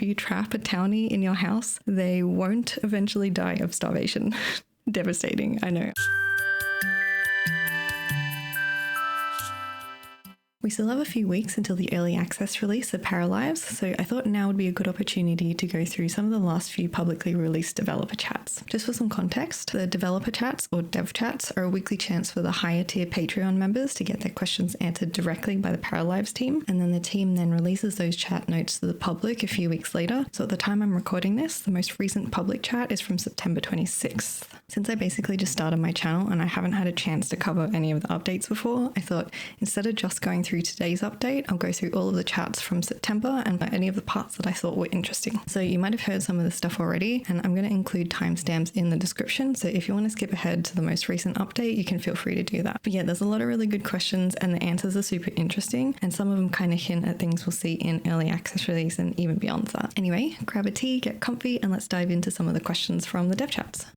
if you trap a townie in your house, they won't eventually die of starvation. Devastating, I know. We still have a few weeks until the early access release of Paralives, so I thought now would be a good opportunity to go through some of the last few publicly released developer chats. Just for some context, the developer chats, or dev chats, are a weekly chance for the higher tier Patreon members to get their questions answered directly by the Paralives team, and then the team then releases those chat notes to the public a few weeks later. So at the time I'm recording this, the most recent public chat is from September 26th. Since I basically just started my channel and I haven't had a chance to cover any of the updates before, I thought instead of just going through today's update, I'll go through all of the chats from September and any of the parts that I thought were interesting. So you might have heard some of the stuff already, and I'm going to include timestamps in the description, so if you want to skip ahead to the most recent update, you can feel free to do that. But yeah, there's a lot of really good questions and the answers are super interesting, and some of them kind of hint at things we'll see in early access release and even beyond that. Anyway, grab a tea, get comfy, and let's dive into some of the questions from the dev chats.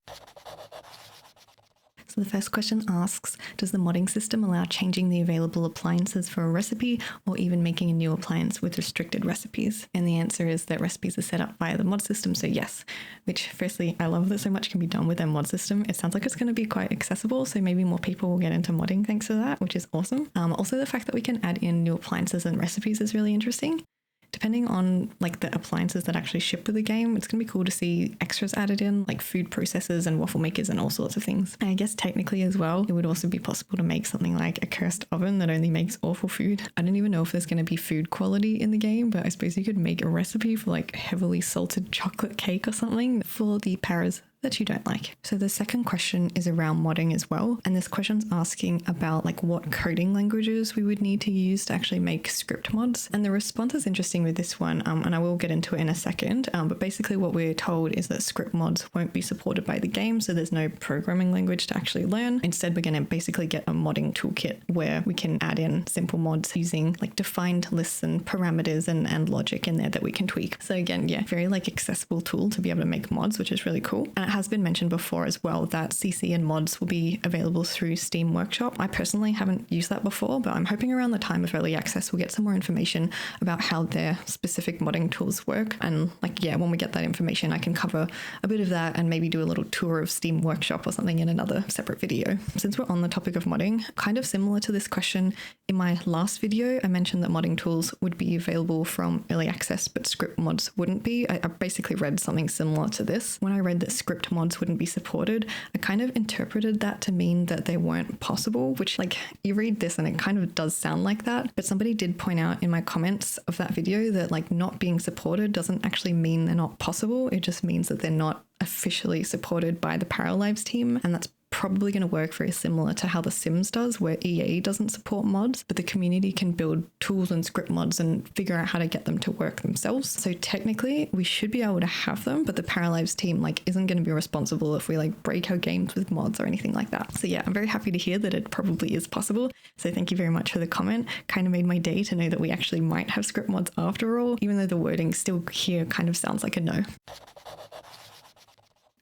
So the first question asks, does the modding system allow changing the available appliances for a recipe or even making a new appliance with restricted recipes? And the answer is that recipes are set up via the mod system, so yes. Which, firstly, I love that so much can be done with their mod system. It sounds like it's going to be quite accessible, so maybe more people will get into modding thanks to that, which is awesome. Also, the fact that we can add in new appliances and recipes is really interesting. Depending on like the appliances that actually ship with the game, it's going to be cool to see extras added in, like food processors and waffle makers and all sorts of things. And I guess technically as well, it would also be possible to make something like a cursed oven that only makes awful food. I don't even know if there's going to be food quality in the game, but I suppose you could make a recipe for like heavily salted chocolate cake or something for the paras that you don't like. So the second question is around modding as well, and this question's asking about like what coding languages we would need to use to actually make script mods, and the response is interesting with this one, and I will get into it in a second, but basically what we're told is that script mods won't be supported by the game, so there's no programming language to actually learn. Instead, we're going to basically get a modding toolkit where we can add in simple mods using like defined lists and parameters and logic in there that we can tweak. So again, yeah, very like accessible tool to be able to make mods, which is really cool. And it has been mentioned before as well that CC and mods will be available through Steam Workshop. I personally haven't used that before, but I'm hoping around the time of early access we'll get some more information about how their specific modding tools work. And like, yeah, when we get that information, I can cover a bit of that and maybe do a little tour of Steam Workshop or something in another separate video. Since we're on the topic of modding, kind of similar to this question, in my last video, I mentioned that modding tools would be available from early access, but script mods wouldn't be. I basically read something similar to this. When I read that script mods wouldn't be supported, I kind of interpreted that to mean that they weren't possible, which like you read this and it kind of does sound like that, but somebody did point out in my comments of that video that like not being supported doesn't actually mean they're not possible. It just means that they're not officially supported by the Paralives team, and that's probably going to work very similar to how The Sims does, where EA doesn't support mods, but the community can build tools and script mods and figure out how to get them to work themselves. So technically we should be able to have them, but the Paralives team like isn't going to be responsible if we like break our games with mods or anything like that. So yeah, I'm very happy to hear that it probably is possible. So thank you very much for the comment. Kind of made my day to know that we actually might have script mods after all, even though the wording still here kind of sounds like a no.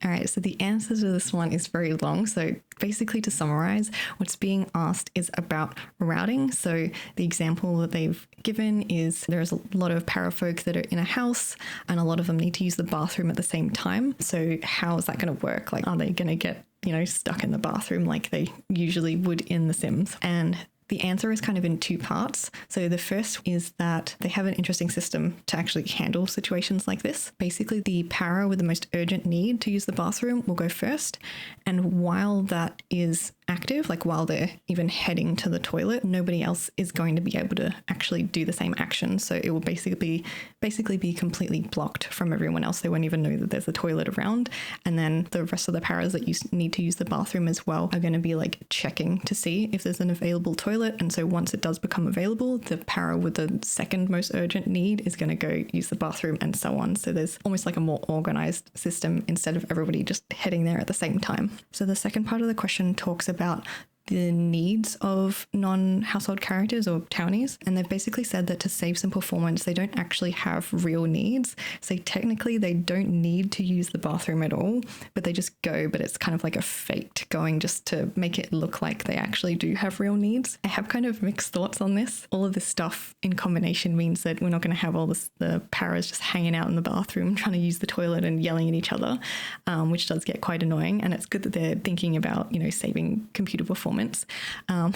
All right, so the answer to this one is very long. So basically, to summarize, what's being asked is about routing. So the example that they've given is there's a lot of parafolk that are in a house and a lot of them need to use the bathroom at the same time. So how is that going to work? Like, are they going to get, stuck in the bathroom like they usually would in The Sims? And the answer is kind of in two parts. So the first is that they have an interesting system to actually handle situations like this. Basically, the para with the most urgent need to use the bathroom will go first. And while that is active, like while they're even heading to the toilet, nobody else is going to be able to actually do the same action. So it will basically be completely blocked from everyone else. They won't even know that there's a toilet around. And then the rest of the paras that need to use the bathroom as well are going to be like checking to see if there's an available toilet. And so once it does become available, the para with the second most urgent need is going to go use the bathroom and so on. So there's almost like a more organized system instead of everybody just heading there at the same time. So the second part of the question talks about the needs of non-household characters or townies. And they've basically said that to save some performance, they don't actually have real needs. So technically they don't need to use the bathroom at all, but they just go, but it's kind of like a faked going just to make it look like they actually do have real needs. I have kind of mixed thoughts on this. All of this stuff in combination means that we're not going to have all the paras just hanging out in the bathroom trying to use the toilet and yelling at each other, which does get quite annoying. And it's good that they're thinking about, saving computer performance. I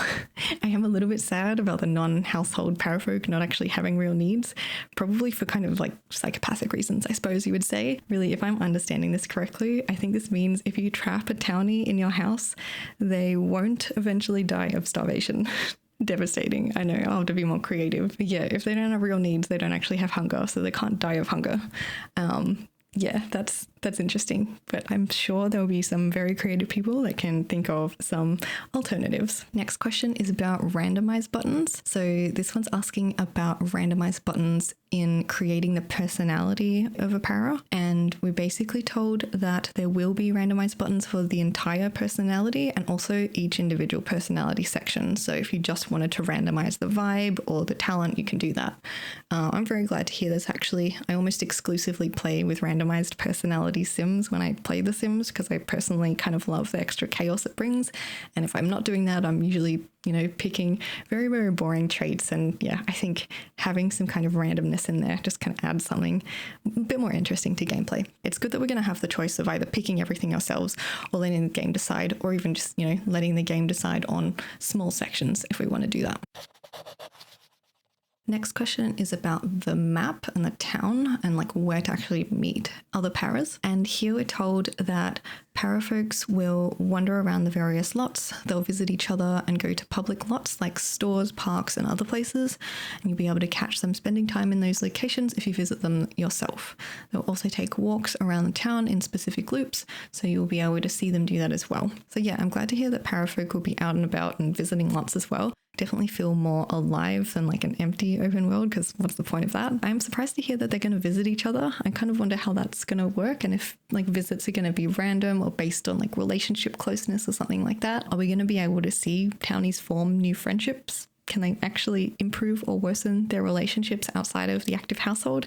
am a little bit sad about the non-household parafolk not actually having real needs, probably for kind of like psychopathic reasons, I suppose you would say. Really, if I'm understanding this correctly, I think this means if you trap a townie in your house, they won't eventually die of starvation. Devastating. I know, I'll have to be more creative. But yeah, if they don't have real needs, they don't actually have hunger, so they can't die of hunger. Yeah, that's interesting, but I'm sure there'll be some very creative people that can think of some alternatives. Next question is about randomized buttons. So this one's asking about randomized buttons in creating the personality of a para, and we're basically told that there will be randomized buttons for the entire personality and also each individual personality section. So if you just wanted to randomize the vibe or the talent, you can do that. I'm very glad to hear this. Actually, I almost exclusively play with randomized personality sims when I play the sims because I personally kind of love the extra chaos it brings. And if I'm not doing that, I'm usually picking very, very boring traits. And yeah, I think having some kind of randomness in there just kind of adds something a bit more interesting to gameplay. It's good that we're going to have the choice of either picking everything ourselves or letting the game decide, or even just, letting the game decide on small sections if we want to do that. Next question is about the map and the town and like where to actually meet other paras. And here we're told that para folks will wander around the various lots. They'll visit each other and go to public lots like stores, parks, and other places. And you'll be able to catch them spending time in those locations if you visit them yourself. They'll also take walks around the town in specific loops, so you'll be able to see them do that as well. So yeah, I'm glad to hear that para folk will be out and about and visiting lots as well. Definitely feel more alive than like an empty open world, because what's the point of that? I'm surprised to hear that they're going to visit each other. I kind of wonder how that's going to work, and if like visits are going to be random or based on like relationship closeness or something like that. Are we going to be able to see townies form new friendships? Can they actually improve or worsen their relationships outside of the active household?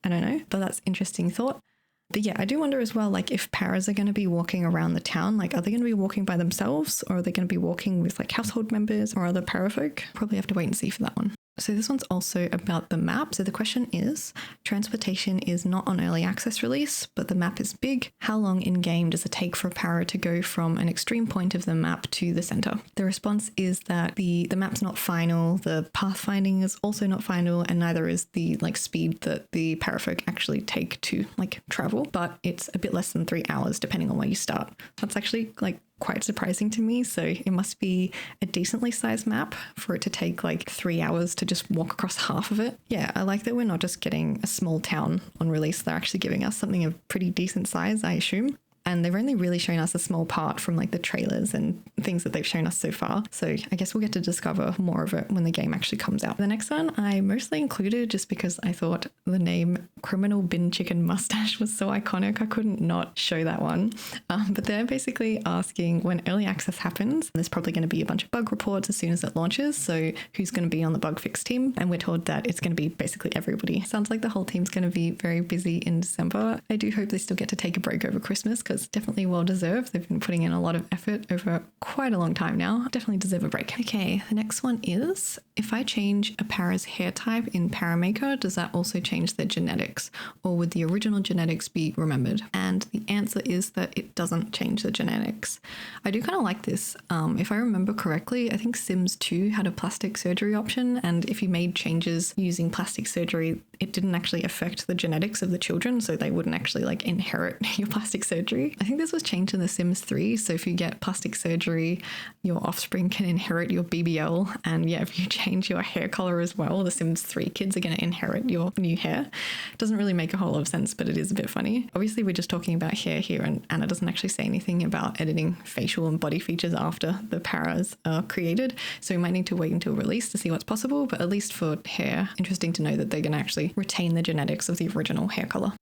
I don't know, but that's an interesting thought. But yeah, I do wonder as well, like if paras are going to be walking around the town, like are they going to be walking by themselves, or are they going to be walking with like household members or other para folk? Probably have to wait and see for that one. So this one's also about the map. So the question is, transportation is not on early access release, but the map is big. How long in game does it take for a para to go from an extreme point of the map to the center? The response is that the map's not final, the pathfinding is also not final, and neither is the like speed that the para folk actually take to like travel, but it's a bit less than 3 hours depending on where you start. That's actually like quite surprising to me. So it must be a decently sized map for it to take like 3 hours to just walk across half of it. Yeah, I like that we're not just getting a small town on release. They're actually giving us something of pretty decent size, I assume. And they've only really shown us a small part from like the trailers and things that they've shown us so far. So I guess we'll get to discover more of it when the game actually comes out. The next one I mostly included just because I thought the name Criminal Bin Chicken Mustache was so iconic. I couldn't not show that one. But they're basically asking, when early access happens, there's probably going to be a bunch of bug reports as soon as it launches. So who's going to be on the bug fix team? And we're told that it's going to be basically everybody. Sounds like the whole team's going to be very busy in December. I do hope they still get to take a break over Christmas, because it's definitely well deserved. They've been putting in a lot of effort over quite a long time now. Definitely deserve a break. Okay, the next one is, if I change a para's hair type in Paramaker, does that also change their genetics, or would the original genetics be remembered? And the answer is that it doesn't change the genetics. I do kind of like this. If I remember correctly, I think Sims 2 had a plastic surgery option, and if you made changes using plastic surgery, it didn't actually affect the genetics of the children, so they wouldn't actually like inherit your plastic surgery. I think this was changed in The Sims 3, so if you get plastic surgery, your offspring can inherit your BBL, and yeah, if you change your hair color as well, The Sims 3 kids are going to inherit your new hair. It doesn't really make a whole lot of sense, but it is a bit funny. Obviously, we're just talking about hair here, and Anna doesn't actually say anything about editing facial and body features after the paras are created, so we might need to wait until release to see what's possible, but at least for hair, interesting to know that they're going to actually retain the genetics of the original hair color.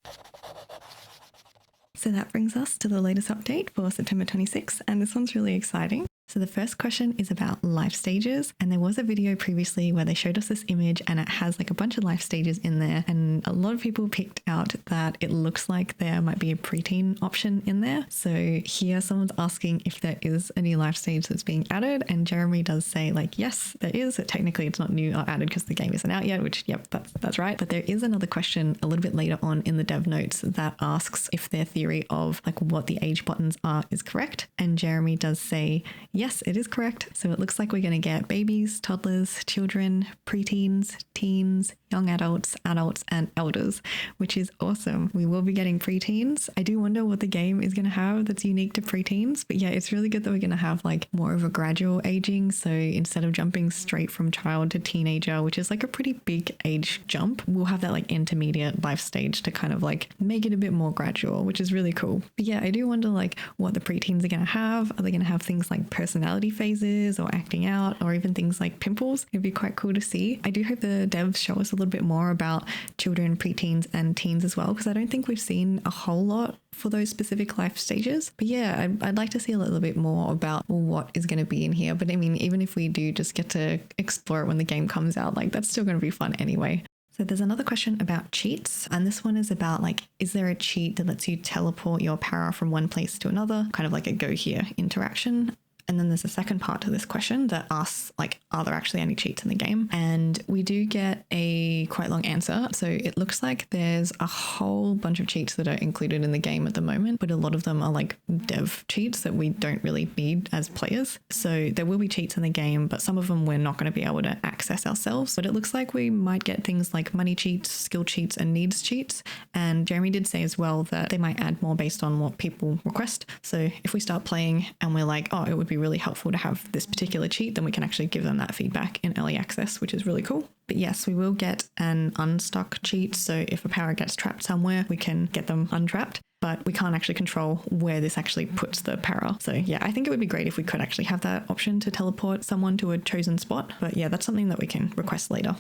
So that brings us to the latest update for September 26th, and this one's really exciting. So the first question is about life stages. And there was a video previously where they showed us this image and it has like a bunch of life stages in there. And a lot of people picked out that it looks like there might be a preteen option in there. So here someone's asking if there is a new life stage that's being added. And Jeremy does say like, yes, there is. Technically it's not new or added because the game isn't out yet, which yep, that's right. But there is another question a little bit later on in the dev notes that asks if their theory of like what the age buttons are is correct. And Jeremy does say, yes, it is correct. So it looks like we're going to get babies, toddlers, children, preteens, teens, young adults, and elders, which is awesome. We will be getting preteens. I do wonder what the game is going to have that's unique to preteens, but yeah, it's really good that we're going to have like more of a gradual aging. So instead of jumping straight from child to teenager, which is like a pretty big age jump, we'll have that like intermediate life stage to kind of like make it a bit more gradual, which is really cool. But yeah, I do wonder like what the preteens are going to have. Are they going to have things like personality phases or acting out or even things like pimples? It'd be quite cool to see. I do hope the devs show us a little bit more about children, preteens and teens as well, because I don't think we've seen a whole lot for those specific life stages. But yeah, I'd like to see a little bit more about what is going to be in here. But I mean, even if we do just get to explore it when the game comes out, like that's still going to be fun anyway. So there's another question about cheats, and this one is about like, is there a cheat that lets you teleport your para from one place to another, kind of like a go here interaction? And then there's a second part to this question that asks like, are there actually any cheats in the game? And we do get a quite long answer. So it looks like there's a whole bunch of cheats that are included in the game at the moment, but a lot of them are like dev cheats that we don't really need as players. So there will be cheats in the game, but some of them we're not going to be able to access ourselves. But it looks like we might get things like money cheats, skill cheats, and needs cheats. And Jeremy did say as well that they might add more based on what people request. So if we start playing and we're like, oh, it would be really helpful to have this particular cheat, then we can actually give them that feedback in early access, which is really cool. But yes, we will get an unstuck cheat. So if a para gets trapped somewhere, we can get them untrapped, but we can't actually control where this actually puts the para. So yeah, I think it would be great if we could actually have that option to teleport someone to a chosen spot. But yeah, that's something that we can request later.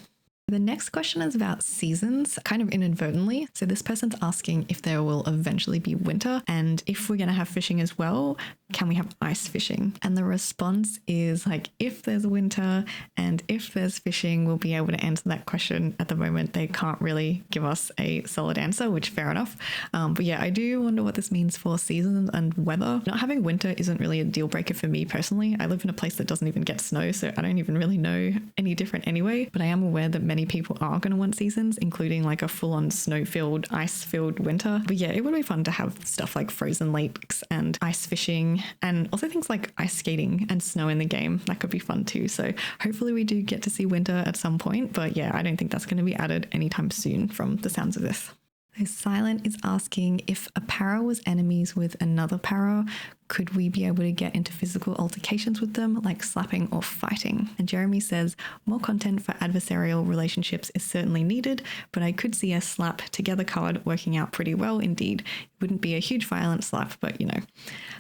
The next question is about seasons, kind of inadvertently. So this person's asking if there will eventually be winter, and if we're going to have fishing as well, can we have ice fishing? And the response is like, if there's winter and if there's fishing, we'll be able to answer that question. At the moment, they can't really give us a solid answer, which fair enough. But yeah, I do wonder what this means for seasons and weather. Not having winter isn't really a deal breaker for me personally. I live in a place that doesn't even get snow, so I don't even really know any different anyway. But I am aware that many people are going to want seasons, including like a full-on snow-filled, ice-filled winter. But yeah, it would be fun to have stuff like frozen lakes and ice fishing, and also things like ice skating and snow in the game. That could be fun too. So hopefully we do get to see winter at some point. But yeah, I don't think that's going to be added anytime soon from the sounds of this. So Silent is asking if a para was enemies with another para, could we be able to get into physical altercations with them, like slapping or fighting? And Jeremy says, more content for adversarial relationships is certainly needed, but I could see a slap together card working out pretty well indeed. It wouldn't be a huge violent slap, but you know.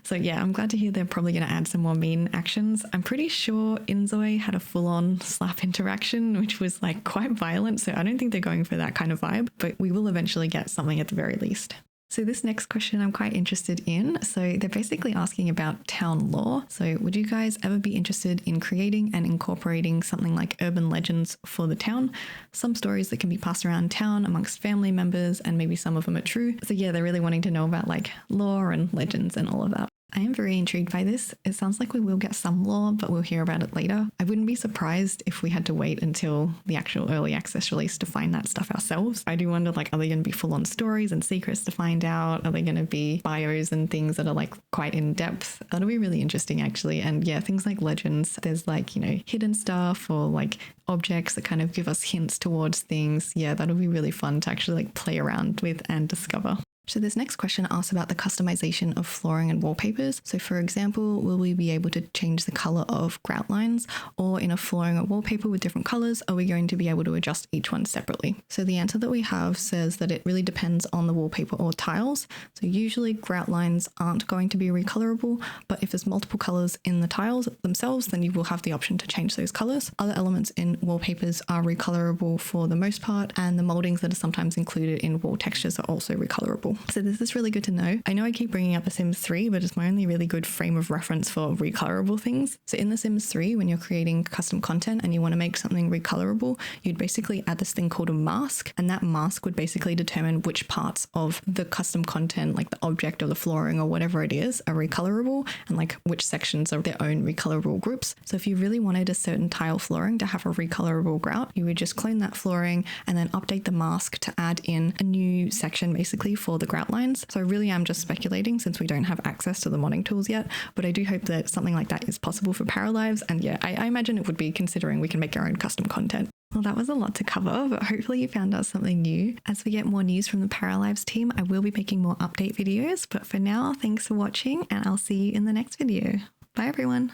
So yeah, I'm glad to hear they're probably going to add some more mean actions. I'm pretty sure Inzoi had a full-on slap interaction, which was like quite violent, so I don't think they're going for that kind of vibe, but we will eventually get something at the very least. So this next question I'm quite interested in. So they're basically asking about town lore. So would you guys ever be interested in creating and incorporating something like urban legends for the town? Some stories that can be passed around town amongst family members, and maybe some of them are true. So yeah, they're really wanting to know about like lore and legends and all of that. I am very intrigued by this. It sounds like we will get some lore, but we'll hear about it later. I wouldn't be surprised if we had to wait until the actual early access release to find that stuff ourselves. I do wonder, like, are they going to be full-on stories and secrets to find out? Are they going to be bios and things that are like quite in depth? That'll be really interesting actually. And yeah, things like legends, there's like, you know, hidden stuff or like objects that kind of give us hints towards things. Yeah, that'll be really fun to actually like play around with and discover. So this next question asks about the customization of flooring and wallpapers. So for example, will we be able to change the color of grout lines, or in a flooring or wallpaper with different colors, are we going to be able to adjust each one separately? So the answer that we have says that it really depends on the wallpaper or tiles. So usually grout lines aren't going to be recolorable, but if there's multiple colors in the tiles themselves, then you will have the option to change those colors. Other elements in wallpapers are recolorable for the most part, and the moldings that are sometimes included in wall textures are also recolorable. recolorable. So this is really good to know. I know I keep bringing up The Sims 3, but it's my only really good frame of reference for recolorable things. So in The Sims 3, when you're creating custom content and you want to make something recolorable, you'd basically add this thing called a mask, and that mask would basically determine which parts of the custom content, like the object or the flooring or whatever it is, are recolorable, and like which sections are their own recolorable groups. So if you really wanted a certain tile flooring to have a recolorable grout, you would just clone that flooring and then update the mask to add in a new section basically for the grout lines. So I really am just speculating since we don't have access to the modding tools yet, but I do hope that something like that is possible for Paralives. And yeah, I imagine it would be, considering we can make our own custom content. Well, that was a lot to cover, but hopefully you found out something new. As we get more news from the Paralives team, I will be making more update videos. But for now, thanks for watching, and I'll see you in the next video. Bye, everyone.